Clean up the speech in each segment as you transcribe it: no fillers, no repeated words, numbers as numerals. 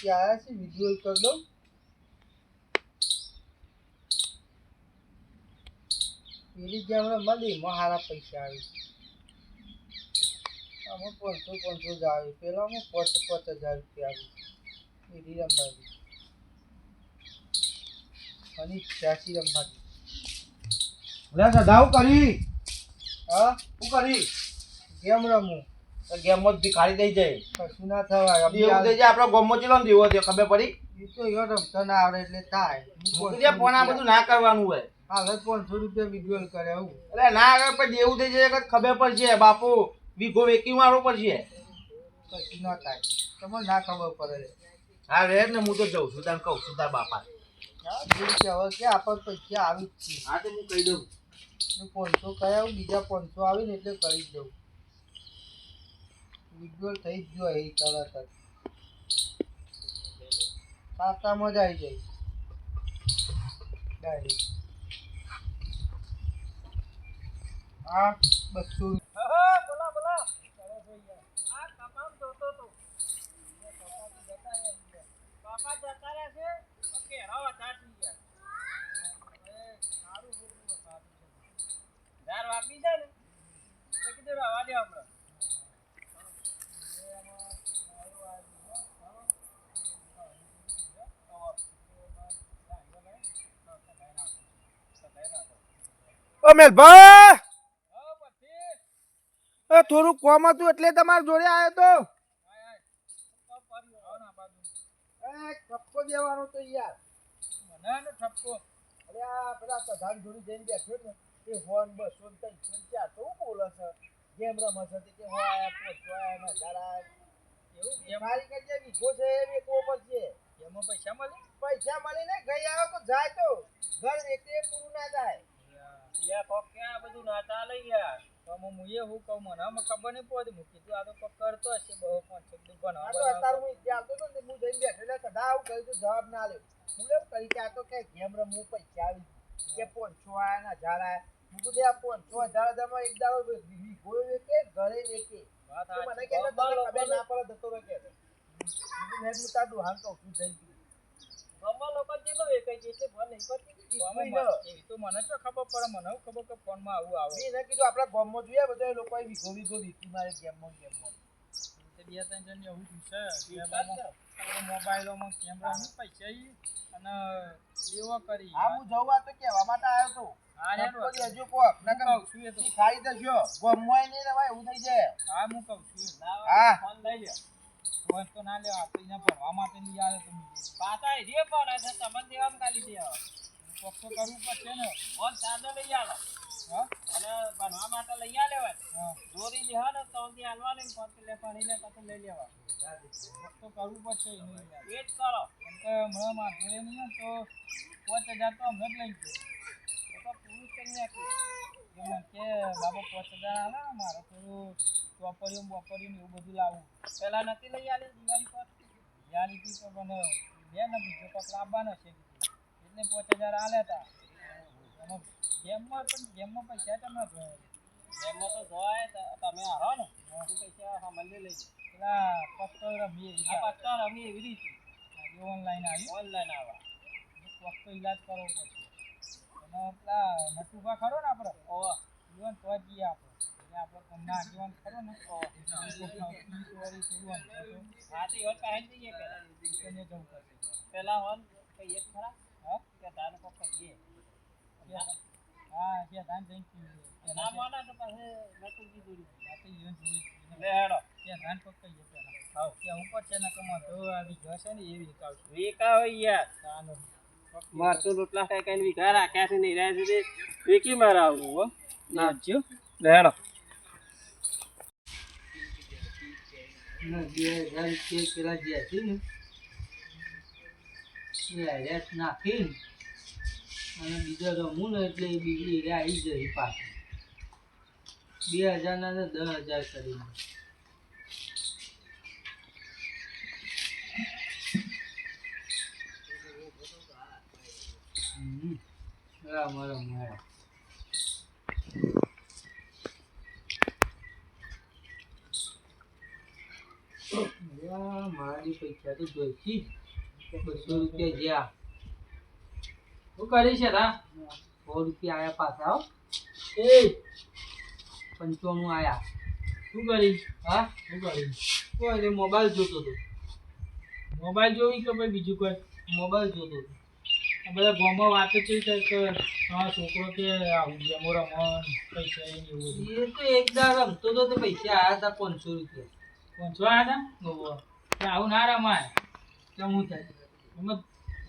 પૈસા આવ્યા છે વિડીયો કરી દઉં પેલી જે હમણાં મળી સારા પૈસા આવે આમાં 500 જ આવે પેલામાં 5,000 રૂપિયા આવે એરી રમવાની અને 86 રમવાની અરે સદાવ કરી હા શું કરી ગેમ રમું ગેમ જ ભિખારી દઈ જાય કશું ના થવાય દેવું દઈ જાય આપણો ગોમો ચેલો દેવો છે ખબર પડી એ તો એવો રમતો ના આવડે એટલે થાય મૂકી ફોન આ બધું ના કરવાનું હોય હાલ 500 રૂપિયા વિડીયો કરે આવું એટલે ના આગળ પછી દેવું દઈ જાય ખબર પડશે બાપુ વીઘો વેકી મારવું પડશે કશું ના થાય તમને ના ખબર પડે હા રે ને હું તો જઉં છું તને કહું છું તાર બાપા હા હવે કે આપણને પૈસા આવી જ છે હા તો હું કહી દઉં 500 કયા બીજા 500 આવે ને એટલે કરી જ દઉં વિડ્રોલ થઈ જ ગયો એ તરત જ ખાતામાં જ આવી જાય ડાયરેક્ટ હા 200 બોલા બોલા આ કપામ જોતો તો બાપા જતા રહ્યા છે ઓકે રાવા ચાટી ગયા સારું બોલું સારું ધાર વાપી જાય ને તો કીધું રાવા દે આપણે ઓ મેલભા થોડું કોમ હતું એટલે તમારા જોડે આવ્યો તો ઠપકો દેવાનો તો યાર મને ઠપકો અરે આ પેલા પ્રધાન જોડી જઈને બેઠો ને એ ફોન 200 300 તો બોલે છે ગેમ રમે છે કે હો આયા પોચો આયા ના જરા એવું એ મારી કે જે વિગો છે એ વેકો પડશે એમાં પૈસા મળે પૈસા મળીને ગઈ આવ્યો તો જાય તો ઘર એકલે પૂરું ના જાય યા કોક કે આ બધું ના ચાલે યાર તો મુએ હું કહું મને ખબર નહીં પડતી હું કીધું આ તો કોક કરતો હશે બહુ 500 આ તો અત્યારે હું ચાલતો તો ને હું જઈને બેઠેલા સદા આવું કહ્યું તો જવાબ ના લે હું એમ કહી કે આ તો કે ગેમ રમવું પૈસા આવી કે 500 આયા ના હજાર આયા હું કીધું આ 500 હજારમાં એક દાડો ગોળ વેકે ઘરે વેકે વાત તો મને કે ખબર ના પડે દતો કે હું નેટ મુતા દઉં હાલ કહું છું જઈ ગમવા લોકો કેટલો વેકાઈ છે એટલે ભલે એ તો મને તો ખબર પડે મને ખબર કે ફોનમાં આવું આવે મેં કીધું આપણા ગામમાં જોઈએ બધા લોકોએ વીઘો વીકી મારે ગેમમાં તે બે ત્રણ જણ એવું છે મોબાઈલોમાં કેમેરામાં પૈસા અને એવો કરી હા હું જવું આ તો કહેવા માટે આવ્યો તો હા યાર હજુ કોક હું કહું છું એ તો ખાઈ દેજો ગામમાં નહીં રેવાય એવું થઈ જાય હા હું કહું છું હા ફોન લઈ લે ફોન તો ના લેવા તો એને ભરવા માટે લઈ આવે તો પાછા એ રે પડે છે તમને દેવામાં કાઢી દે કોક તો કરવું પડશે ને ફોન ચાર્જર લઈ આવે હા અને ભરવા માટે લઈ આવે હા દોરી દે હા ને તો થી હાલવાની ફોન લે પાણી લે તો લઈ લેવા તો કરવું પડશે એ જ કરો કેમ કે મને મારે નહીં તો 5000 તો હમણાં જ લઈ ગયો તો પૂરું કરી નાખ્યું એમ કે બાબા 5000 આલે મારે થોડું ચોપડીઓ એવું બધું લાવવું પહેલા નથી લઈ આલે દિવાળી પર દિવાળી તો મને બે ને બીજો કોક લાવવાનો છે એટલે 5000 આલે તા ગેમમાં પૈસા તમે ગેમમાં તો જોય તમે હારો ને પૈસા સામાન્ય લઈ પેલા પત્તો રમી એવી રીતે ઓનલાઈન આવા વખતો ઈલાજ કરવો પડશે અને પેલા નટુભા ખરો ને આપણે જીવન તો જઈએ આપણે એટલે આપણે તમને આગેવાન ખરો ને જવું પડશે પેલા હોલ કહીએ ખરા હા કે ધાન કોક કહીએ હા કે ધાન જઈ ના માના તો પછી નટુજી જોડી લે હેડો કે ધાન કોક કહીએ પેલા હા કે ઉપર છે ને કમા તો આવી જશે ને એવી વીકા હોય યાર ચાલો માર તો રોટલા ખાઈ ખાઈને વીઘા રાખ્યા છે ને રહ્યા સુધી વીકી મારા આવું હો નાચજો લેડો ના 2000 પેલા જે હતી ને એ રેસ નાખી અને બીજો રમું ને એટલે એ બીજી રે આવી જઈ પાછી 2000 ના 10000 કરીને મારી આજે પૈસા તો જોઈશી જ. 200 રૂપિયા જ્યાં શું કરી છે તા 100 રૂપિયા આયા પાછા હો. એ 95 આયા. શું કરી હા શું કરી કોઈ એટલે મોબાઈલ જોતો હતો. મોબાઈલ જોવી કે ભાઈ બીજું કોઈ મોબાઈલ જોતો હતો. આ બધા ગામમાં વાતો છે કે તમારો છોકરો કે આવું ગેમો રમણ પૈસા એને એવું બધું એ તો એક દાડ રમતો હતો તો પૈસા આયા હતા 500 રૂપિયા. પહોંચવા આવ્યા હતા ઓહો. એટલે આવું ના રમાય કેમ હું થાય? એમાં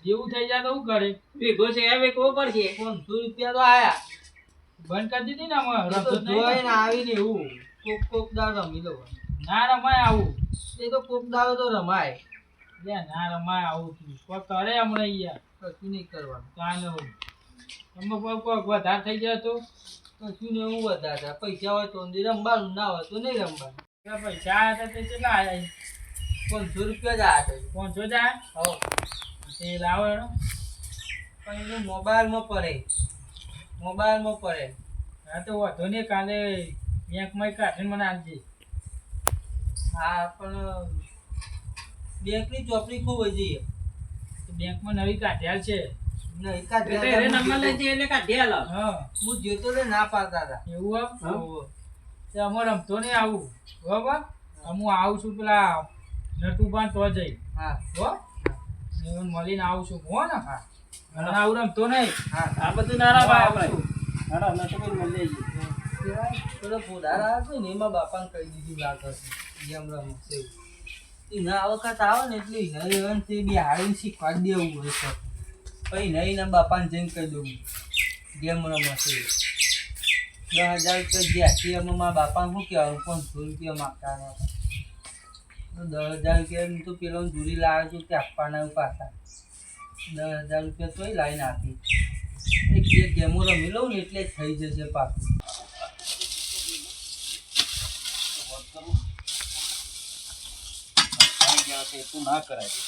જેવું થઈ જાય તો શું કરે ભેગો છે એ વેચવો પડશે. 500 રૂપિયા તો આયા. બંધ કરી દીધી ને આમાં એ તો રમતો જ નહીં જોઈને ને. આવીને એવું કોક દાડ રમી લો. ના રમાય આવું એ તો કોક દાડો તો રમાય. લે ના રમાય આવું તું કોઈ કરે હમણાં યાર કશું નહીં કરવાનું. કાન એવું એમાં કોઈ વધારે થઈ જાય તો કશું ને એવું વધારે પૈસા હોય તો રમવાનું, ના હોય તો નહીં રમવાનું. પેલા પૈસા આવ્યા હતા તે કેટલા આવ્યા 500 રૂપિયા જ આયા હતા. પહોંચો જાય હો. તે લાવો એનો પણ એ મોબાઈલમાં પડે. મોબાઈલમાં પડે. હા તો વાંધો નહીં કાલે બેંકમાં કાઢીને મને આપજે હા પણ બેંકની ચોપડી ખૂબ હજી તો બેંકમાં નવી કાઢ્યા છે નહીં હા હું જોતો તો ના પાડતા હતા. એવું હા. તે અમે રમતો નહીં આવું બરોબર હું આવું છું પેલા નટુબાન તો જઈ હા હો એને મળીને આવું છું હો ને હા અને આવું રમતો નહીં હા આ બધું નાના ભાઈ પેલો પોદાર આવે છે ને એમાં બાપાને કહી દીધું લાગે છે જેમ રમશે એવું. એના આ વખત આવે ને એટલે એના તે બિહાડીને શીખવાડી દેવું હોય છે. પછી નહીં એના બાપાને જઈને કહી દઉં જેમ રમશે એવું. 10,000 રૂપિયા જ્યાંથી એમાં મારા બાપાને શું કહેવાનું 500 રૂપિયા માગતા હતા. તો 10,000 રૂપિયા તો પેલો દૂરી લાવે છું તે આપવાના એવું પાછા 10,000 રૂપિયા તોય લાવીને આપી. એક બે ગેમો રમી લઉં ને એટલે જ થઈ જશે પાછું. એટલું ના કરાય.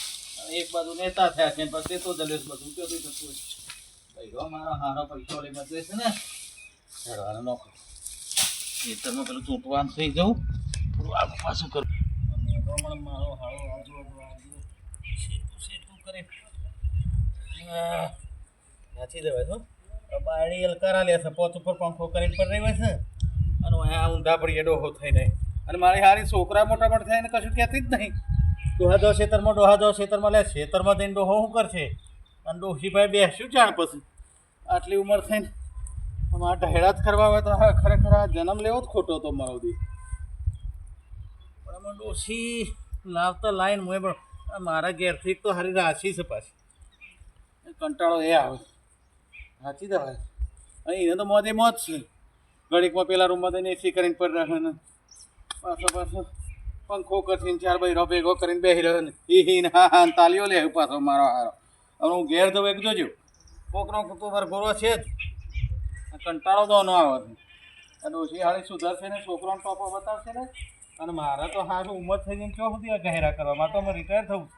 એક બાજુ નેતા થયા છે પછી તો જલેશ બધું કેતું થતું હોય. મારો હારો પૈસો લઈ બધે છે ને હેડવાનો નોખો ખેતરમાં પેલું ચૂંટવાનું થઈ જવું થોડું આગળ પાછું કરું અને હમણાં મારો હારો આજુ શેતું કરે નાચી દેવાય છો બાળી અલકારા લે છે પોચ ઉપર પંખો કરીને પર રહી છે અને અહીંયા ઊંધા પડીએ ડોહો થઈને અને મારી હારી છોકરા મોટા મોટા થઈને કશું કહેતી જ નહીં. ડોહા દો ખેતરમાં લે ખેતરમાં જઈને ડોહો શું કરશે અને ડોશીભાઈ બેસ્યું જાણ પછી આટલી ઉંમર થઈને આમાં ઢહેડા જ કરવા હોય તો હા ખરેખર આ જન્મ લેવો જ ખોટો હતો મારો દી. પણ આમાં ડોશી લાવતા લાઈન મુએ પણ મારા ઘેરથી તો હારી રાશી છે પાછી કંટાળો એ આવે સાચી દવા અને એને તો મોજે મોજ છે. ઘડીકમાં પેલા રૂમમાં જઈને એસી કરીને પર રહે ને પાછો પંખો કરીને 4 બૈરો ભેગો કરીને બેસી રહ્યો ને હિ હા હા તાલીઓ લે પાછો મારો હારો. હવે હું ઘેર જવું એક જોજો કોકનો તો વરઘોરો છે જ કંટાળો તો ન આવે છે. આ ડોશી હાળી સુધરશે ને છોકરાનો ટોપો બતાવશે ને અને મારે તો હારું ઉંમર થઈ જઈને ચો સુધી ગહેરા કરવા મારે તો અમે રિટાયર થવું છે.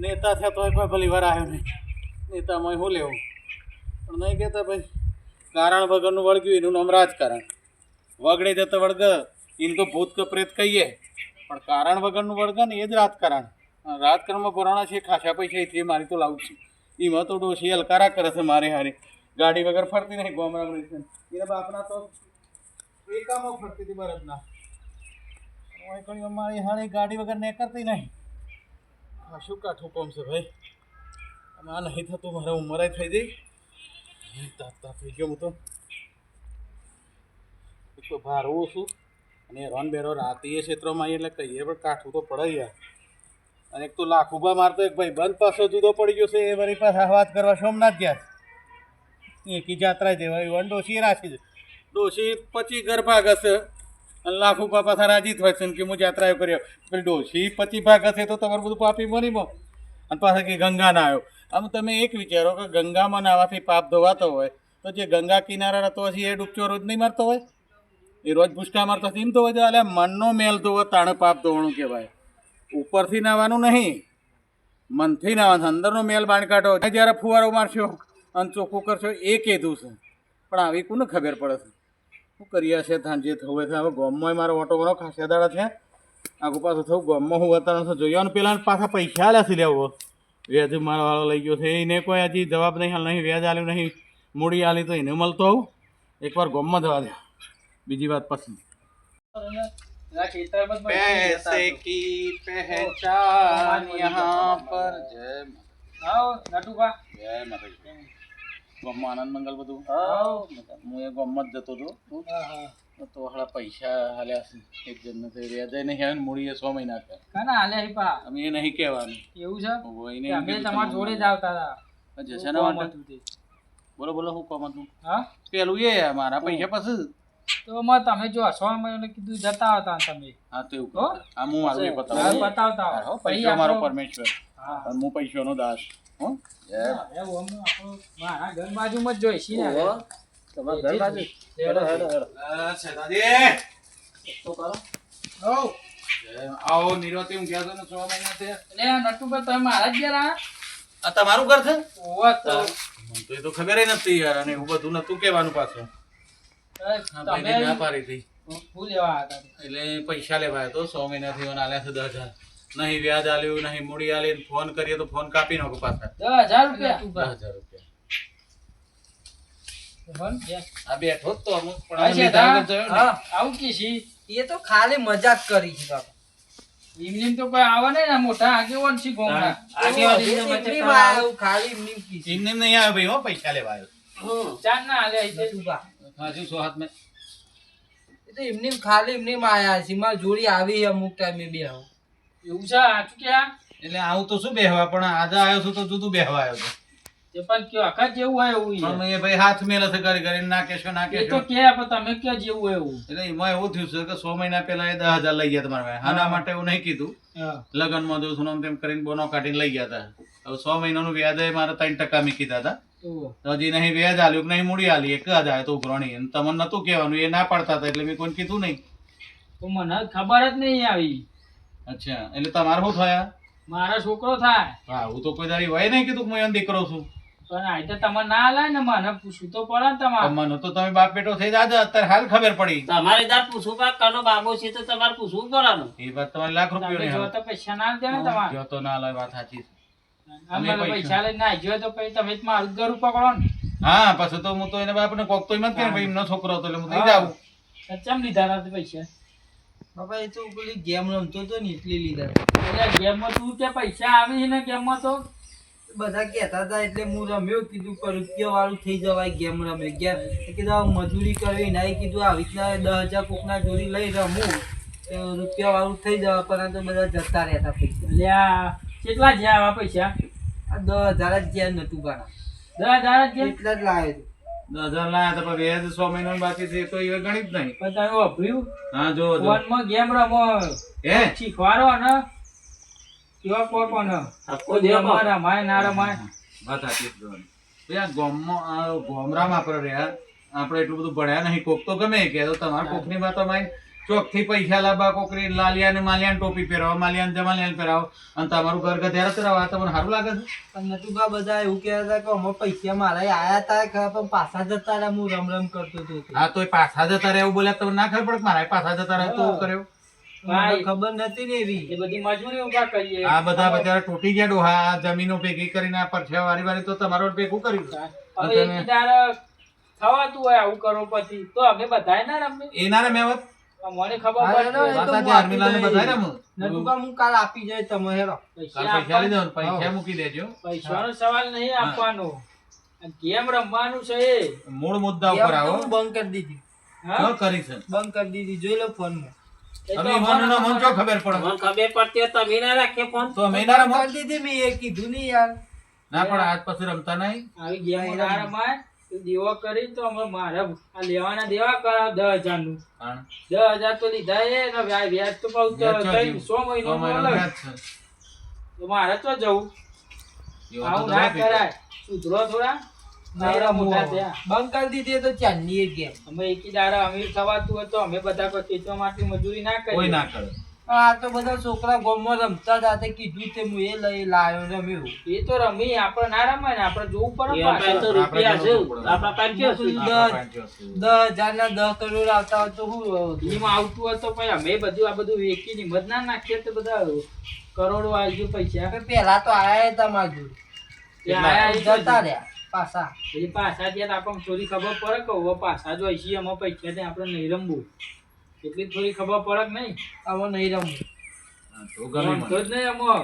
નેતા થયા તોય કોઈ ભલી વાર આવ્યો નહીં. નેતામાં શું લેવું પણ નહીં કહેતા ભાઈ કારણ વગરનું વળગ્યું એનું નામ રાજકારણ. વગડે જતો વળગ એને તો ભૂત કે પ્રેત કહીએ પણ કારણ વગરનું વળગ ને એ જ રાજકારણ. રાજકારણમાં પુરાણા છે ખાસા પૈસા એથી મારી તો લાવું છું. એમાં તો ડોશી હલકારા કરે છે મારે હારી ગાડી વગર ફરતી નહીં ગોમરામણી છે એના બાપના તો એકામાં ફરતી હતી બરદના મારી હારી ગાડી વગર નીકળતી નહીં. આ શું કાઠું કોમ છે ભાઈ આમાં નહીં થતું મારે ઉંમરે થઈ ગઈ તાતા થઈ ગયો હું તો એક તો ભારવું છું અને રોન બેરો રાતે એ ક્ષેત્રમાં આવી એટલે કહીએ પણ કાઠું તો પડે યાર. અને એક તો લાખુબા મારતો એક ભાઈ બંધ પાછો જુદો પડી ગયો છે એ વળી પાસે વાત કરવા સોમનાથ ગયા એકી જાત્રા દેવાય વન ડોશી રાખી છે ડોશી પછી ઘર ભાગ હશે અને લાખુબા પાછા રાજી થાય છે કે હું જાત્રાઓ કર્યો પેલી ડોશી પછી ભાગ હશે તો તમારું બધું પાપી મરીમાં અને પાછા કે ગંગા ના આવ્યો. આમ તમે એક વિચારો કે ગંગામાં નાવાથી પાપ ધોવાતો હોય તો જે ગંગા કિનારા રહેતો હશે એ ડૂબચો રોજ નહીં મારતો હોય એ રોજ ભૂસકા મારતો એમ તો હોય એટલે મનનો મેલ ધોવો તાણે પાપ ધોવાનું કહેવાય. ઉપરથી નાવાનું નહીં મનથી નાવાનું અંદરનો મેલ બાણ કાઢો જ્યારે ફુવારો મારશો અને ચોખ્ખું કરશો એ કીધું છે પણ આવી કોને ખબર પડે છે શું કરીએ છે ધાન જે થવું છે હવે ગોમમાં મારો ઓટો ઘણો ખાસા દાડા છે આખું પાછું થયું ગામમાં હું વાતાવરણ છે જોયું અને પેલા પાછા પૈસા આલ્યા છે લેવો વ્યાજ મારો વાળો લઈ ગયો છે એને કોઈ હજી જવાબ નહીં હાલ નહીં વ્યાજ આલ્યું નહીં મૂડી આલી તો એને મળતો આવું એકવાર ગામમાં જવા દે બીજી વાત પછી પેલા ખેતરમાં જ पैसे की पहचान यहाँ पर जय આવો નટુભા જય માતાજી ગામમાં આનંદ મંગલ બધું આવો હું એ ગામમાં જ જતો હતો તો હાલા પૈસા હાલ્યા છે એક જણને તો વ્યાજે નહીં આવે ને મૂડીએ 6 મહિના કરે કાના હાલે હિપા અમે એ નહીં કહેવાનું એવું છે હોય કે અમે તમારા જોડે જ આવતા હતા જશેના માટે બોલો બોલો હું કોમ હતું હા પેલું એ મારા પૈસા પછી તો માં તમે જો 6 મહિને કીધું જતા હતા તમે હા તો એવું હો? આ હું મારું એ હા, બતાવું બતાવતા હો, આવો. પૈસો પછી મારો આપણો- પરમેશ્વર હા અને હું પૈસાનો દાસ હો જય એવું અમને આપણો મારા ઘર બાજુમાં જ જોઈશી ને હવે. તમારા ઘર બાજુ હેડો, હેડો. હોવ. આવો નિરોતે હું ગયા તો ને 6 મહિના થયા એટલે આ નટુભાઈ તમે મારા જ ઘેર આયા? આ તમારું ઘર છે ઓવા તો. મને તો એ તો ખબર નથી યાર અને એવું બધું નતું કહેવાનું પાછું હા, ભાઈને ના તમે પાડી હતી શું લેવા આવ્યા હતા? એટલે પૈસા લેવા આવ્યો તો 100 મહિનાથી મને આલ્યા છે 10,000 નહીં વ્યાજ આલ્યું નહીં મૂડી આલી ફોન કરીએ તો ફોન કાપી નાખો પાછા 10,000 રૂપિયા 10,000 રૂપિયા બોલ, yes. આ બેઠો જ તો અમુક પણ હા, આને છે, લીધા હા. વગર જોયો ને. હા આવું કે છી એ તો ખાલી મજાક કરી છે બાપા એમનેમ તો કોઈ આવે નહીં ને મોટા આગેવાન છે ગામના. એટલી માં આવ્યું, ખાલી એમની કીધી. એમને નહીં આવ્યો ભાઈ હો પૈસા લેવા આવ્યો ચાર ના હાલે અહીં તે. નટુભા, હાજુ 100 હાથ મેં એ તો એમની ખાલી એમની માં આયા છે મારી જોડી આવી અમુક ટાઈમે બે આવો એવું છે સાચું કે આ? એટલે આવું તો શું બેહવા પણ આજે આવ્યો છું તો જુદું બેહવા આવ્યો છું તે પણ કયો આખા જેવું હોય એવું ઈ. પણ એ ભાઈ હાથ મેલે છે કરી કરીને ના કહેશો ના એ તો કહેશો કે પણ તમે કયો જેવું હોય એવું. એટલે એમાં એવું થયું છે કે 100 મહિના પહેલા એ 10,000 લઈ ગયા તમારા ભાઈ આના માટે એવું નહીં કીધું હા. લગનમાં જો સુનામ તેમ કરીને બોનો કાઢીને લઈ ગયા હતા હવે 100 મહિનાનું વ્યાજ એ મારે 3% મી કીધા હતા ઓહો. તો હજી નહીં વ્યાજ આલ્યું કે નહીં મૂડી આલી એક જ આવ્યો તો ઉઘરાણી અને તમને નતું કહેવાનું એ ના પાડતા હતા એટલે મેં કોઈને કીધું નહીં તો મને ખબર જ નહીં આવી. અચ્છા એટલે તમારે શું થયા મારો છોકરો થાય હા હું તો કોઈ દાડી હોય નહીં કીધું કે હું એનો દીકરો છું પણ આ તો તમે ના લાય ને મને પૂછવું તો પડે ને તમારે. મને તો તમે બાપ બેટો થઈ જાજો અત્યારે હાલ ખબર પડી તમારે ત્યાં પૂછવું પડે કનો બાબો છે તો તમારે પૂછવું પડવાનું. એ વાત તમારે લાખ તમે રૂપિયા જો તો પૈસા ના દે ને તમારે. જો તો ના લે વાત સાચી છે. અમે પૈસા લઈને ના જો તો પછી તમે જ મારું જ ઘર પકડો ને. હા પછી તો હું તો એને બાપને કોક તો એમ જ કે ભાઈ એમનો છોકરો હતો એટલે હું થઈ જાઉં તો ચમ લીધા હતા તે પૈસા? બાપા એ તો પેલી ગેમ રમતો હતો ને એટલી લીધા એટલે ગેમમાં તું કે પૈસા આવી છે ને ગેમમાં તો બધા કહેતા હતા એટલે હું રમ્યો કીધું કે રૂપિયા વાળું થઈ જવાય ગેમ રમે ગેમ કીધું આ મજૂરી કરવી ના કીધું આવી રીતના 10,000 કોકના જોડી લઈ રમું તો રૂપિયા વાળું થઈ જવા પરંતુ બધા જતા રહેતા પૈસા એટલે આ કેટલા જ્યાં આવા પૈસા? આ 10,000 જ જ્યાં નતું ગાના 10,000 જ એટલા જ લાવ્યો 10,000 લાયા તો પણ વ્યાજ 100 મહિનાનું બાકી છે એ તો એ ગણી જ નહીં પણ તમે વાપર્યું હા જો જો ફોનમાં ગેમ રમો હે શીખવાડો ને કેવા કોકો ને આખો દિવસ રમાય ના રમાય. વાત સાચી છે તમારી. ભાઈ આ ગામડામાં આપણે રહ્યા આપણે એટલું બધું ભણ્યા નહીં કોક તો ગમે કે તો તમારે કોકની વાતોમાં ચોકથી પૈસા લાવવા કોકરી લાલિયા ને માલિયા ટોપી પહેરાવો માલિયા ને જમાલિયા પહેરાવો અને તમારું ઘર ગધેરા ચરાવો આ તમને સારું લાગે છે પણ નટુભા બધા એવું કહેતા હતા કે અમે પૈસા મારા આયા હતા કે પણ પાછા જતા રહ્યા હું રમ કરતો હતો તે. હા તો એ પાછા જતા રહ્યા એવું બોલ્યા તમને ના ખબર પડે કે મારા પાછા જતા રહ્યા તો કર્યો મને ખબર નથી ને એવી એ બધી મજૂરી ઉભા કરીએ. આ બધા બચારા તૂટી ગયા ડોહા આ જમીનો ભેગી કરીને આ પરછા વારી વારી તો તમારો ભેગું કર્યું હવે એક દાડો થવાતું હોય આવું કરો પછી તો અમે બધાય ના રમીએ. એના મેં વાત મને ખબર હા, પડે. એ તો માતાજી આર્મીલાલને બધાય રમો. નટુભા હું કાલ આપી જાય તમે હેરો કાલ પૈસા લઈ દેવાનું પૈસા મૂકી દેજો પૈસાનો સવાલ નહીં આપવાનો ગેમ રમવાનું છે એ. મૂળ મુદ્દા ઉપર આવો હું બંધ કરી દીધી હા? શું કરી છે બંધ કરી દીધી જોઈ લો ફોનમાં એ તો અમે મનનો મન ચો ખબર પડે મને ખબર પડતી હોય તમે ના રાખીએ ફોન. તો અમે ના રમો કરી દીધી મેં એ કીધું નહીં યાર ના પણ આજ પછી રમતા નહીં આવી ગેમ ના રમાય તો દેવો કરી તો અમે મારે આ લેવાના દેવા કરાવ 10,000 નું હા. 10,000 તો લીધા એ ને વ્યાજ તો પાછું વ્યાજ તો ત્રણ- હજુ 100 મહિનો 100 મહિનાનું અલગ. વ્યાજ છે. તો મારે તો જવું એવો તો આવું દવા ના પીતો. કરાય સુધરો થોડા નહીં નવરા રમવું મોટા હવે. થયા. બંધ કરી દીધી એ તો ચાંદની એક ગેમ અમે એકી દાડા અમીર થવાતું હોય તો અમે બધા કોઈ ખેતવા માટે મજૂરી ના કોઈ કરીએ. ના કરે આ તો બધા છોકરા ગામમાં રમતા હતા તે કીધું તે હું એ લઈ લાયો રમ્યું. એ તો રમી આપણે ના રમાય ને આપણે જોવું પડે એ ને આપણે તો પાછળ. રૂપિયા છે આપણા પાસે છે શું? 10,000 ના 10 કરોડ આવતા હોય તો શું એમાં આવતું હોય તો પછી અમે બધું આ બધું વેચીને હિંમત ના નાખીએ તો બધા કરોડો આવી ગયું પૈસા પેલા તો આયા હતા મારા જોડે. તે આયા એ જતા રહ્યા પાછા. પછી પાછા જ્યાં આપણને થોડી ખબર પડે કે હવે પાછા જો આવીએ એમાં પૈસા ને આપણે નહીં રમવું એટલી જ થોડી ખબર પડે કે નહીં હવે નહીં રમવું. તો ગમે મને. તો જ નહીં એમાં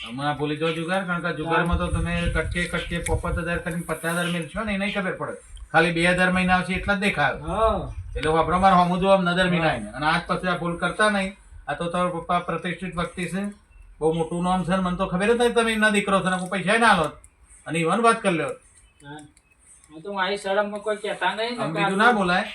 હમણાં ભૂલી જાઓ જુગાર, કારણ કે જુગારમાં તો તમે કટકે 50,000 કરીને 50,000 મેળશો ને એ નહીં ખબર પડે. ખાલી 2,000 મહિના આવશે એટલા જ દેખાય. હા એટલે વાપરો મારે હમું જોવા નજર મિલાય અને આજ પછી આ ભૂલ કરતા નહીં. આ તો તારો પપ્પા પ્રતિષ્ઠિત વ્યક્તિ છે, બહુ મોટું નામ છે ને મને તો ખબર જ નહીં તમે એમના દીકરો છો ને હું પૈસા ના આલો અને ઈવન વાત કરી લ્યો. હું તો મારી શરમમાં કોઈ કહેતા નહીં આમ ને બીજું ના બોલાય,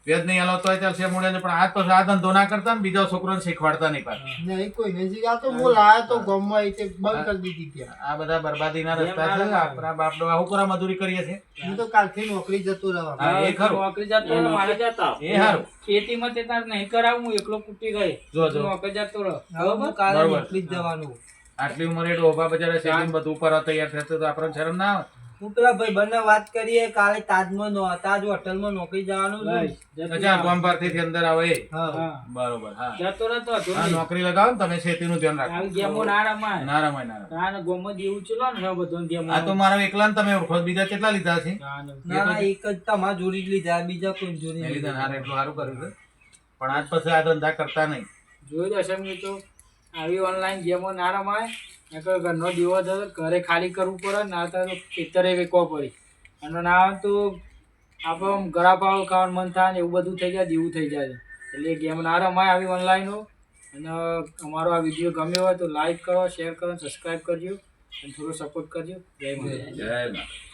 વ્યાજ નહીં આલો તોય ચાલશે મોડે, પણ આજ પછી આ ધંધો ના કરતા ને બીજા છોકરોને શીખવાડતા નહીં પાછા. નહીં કોઈ નહીં. આ તો હું લાયો તો ગામમાં એ તે બંધ કરી દીધી ત્યાં. આ બધા બરબાદીના રસ્તા છે. આપણા બાપડો આવું કરા મજૂરી કરીએ છે. હું તો કાલથી નોકરી જતો રહેવા. હા, એ ખરું. નોકરી જતો રહો, મારે જતા એ હારું. ખેતીમાં તે તાર નહીં કરાવું હું એકલો કૂટી ગઈ જો. નોકરી જતો રહો હવે હું કાલે બરોબર. નીકળી જ જવાનું. આટલી ઉંમરે ડોબા બજારે શેરીને બધું ઉપર તૈયાર થશે તો આપણને શરમ ના આવે. હું પેલા ભાઈ બંને વાત કરીએ કાલે તાજ હોટલમાં નોકરી જવાનું છે. જતો અચ્છા, રહો. ગામ પરથી અંદર આવે એ? હા. હા. બરોબર. હા, જતો રહેતો હતો હા, નોકરી લગાવો ને તમે, ખેતીનું ધ્યાન રાખો. આવી ગેમો ના રમાય ના રમાય, ના રમાય. ના ગોમો જેવું ચલો ને બધો ગેમો આ તો મારા એકલા ને તમે ઓળખો છો, બીજા કેટલા લીધા છે? ના ના એક જ તમારા જોડી જ લીધા, બીજા કોઈ જોડી મેં નહીં લીધા. લીધા. હારે, એટલું સારું કર્યું છે. પણ આજ પછી આ ધંધા કરતા નહીં. જોઈ દશે તો આવી ઓનલાઈન ગેમો ના રમાય નકર ઘરનો દીવો થયો ઘરે ખાલી કરવું પડે ના તો ખેતરે વેચવા પડે અને ના હોય તો આપણે ગળા પાવ ખાવાનું મન થાય ને એવું બધું થઈ જાય દીવું થઈ જાય એટલે ગેમ ના રમાય આવી ઓનલાઈનો. અને અમારો આ વિડીયો ગમ્યો હોય તો લાઈક કરો, શેર કરો, સબસ્ક્રાઈબ કરજો અને થોડો સપોર્ટ કરજો. જય માતા. જય માતા.